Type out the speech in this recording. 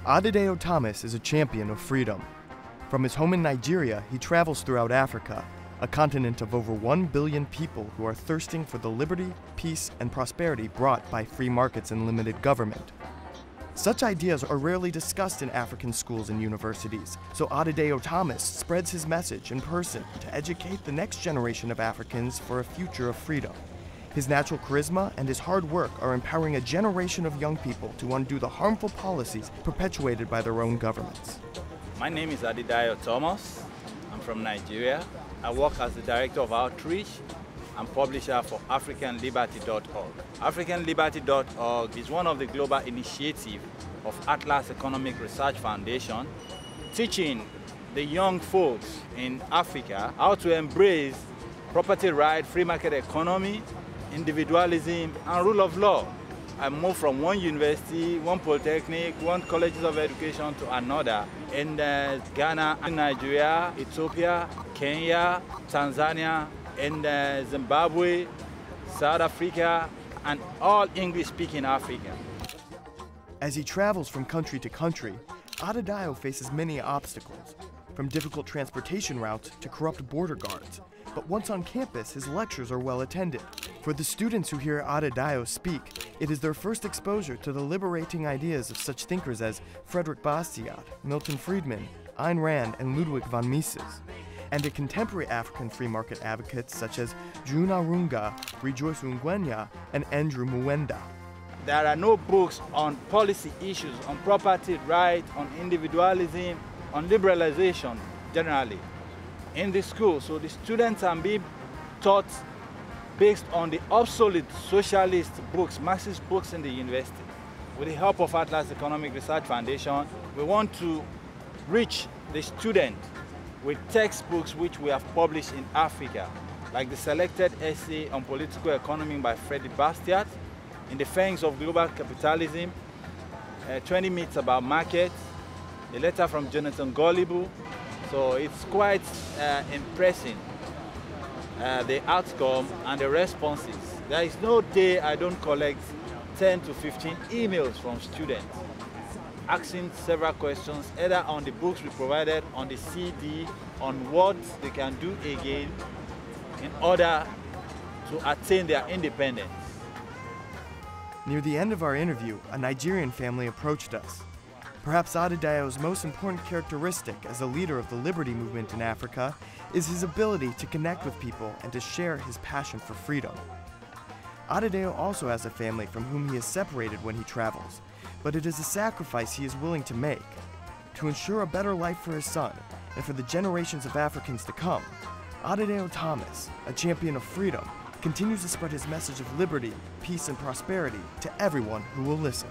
Adedayo Thomas is a champion of freedom. From his home in Nigeria, he travels throughout Africa, a continent of over 1 billion people who are thirsting for the liberty, peace, and prosperity brought by free markets and limited government. Such ideas are rarely discussed in African schools and universities, so Adedayo Thomas spreads his message in person to educate the next generation of Africans for a future of freedom. His natural charisma and his hard work are empowering a generation of young people to undo the harmful policies perpetuated by their own governments. My name is Adedayo Thomas. I'm from Nigeria. I work as the Director of Outreach and publisher for AfricanLiberty.org. AfricanLiberty.org is one of the global initiatives of Atlas Economic Research Foundation, teaching the young folks in Africa how to embrace property right, free market economy, individualism, and rule of law. I moved from one university, one polytechnic, one colleges of education to another in Ghana, Nigeria, Ethiopia, Kenya, Tanzania, in Zimbabwe, South Africa, and all English-speaking Africa. As he travels from country to country, Adedayo faces many obstacles, from difficult transportation routes to corrupt border guards. But once on campus, his lectures are well attended. For the students who hear Adedayo speak, it is their first exposure to the liberating ideas of such thinkers as Frederick Bastiat, Milton Friedman, Ayn Rand, and Ludwig von Mises, and to contemporary African free market advocates such as June Arunga, Rejoice Ungwenya, and Andrew Muwenda. There are no books on policy issues, on property right, on individualism, on liberalization generally in the school. So the students are being taught based on the obsolete socialist books, Marxist books in the university. With the help of Atlas Economic Research Foundation, we want to reach the student with textbooks which we have published in Africa, like the selected essay on political economy by Frederick Bastiat, In the Fangs of Global Capitalism, 20 Myths About Markets, a letter from Jonathan Gullible. So it's quite impressive, the outcome and the responses. There is no day I don't collect 10 to 15 emails from students asking several questions, either on the books we provided, on the CD, on what they can do again in order to attain their independence. Near the end of our interview, a Nigerian family approached us. Perhaps Adedayo's most important characteristic as a leader of the liberty movement in Africa is his ability to connect with people and to share his passion for freedom. Adedayo also has a family from whom he is separated when he travels, but it is a sacrifice he is willing to make. To ensure a better life for his son and for the generations of Africans to come, Adedayo Thomas, a champion of freedom, continues to spread his message of liberty, peace, and prosperity to everyone who will listen.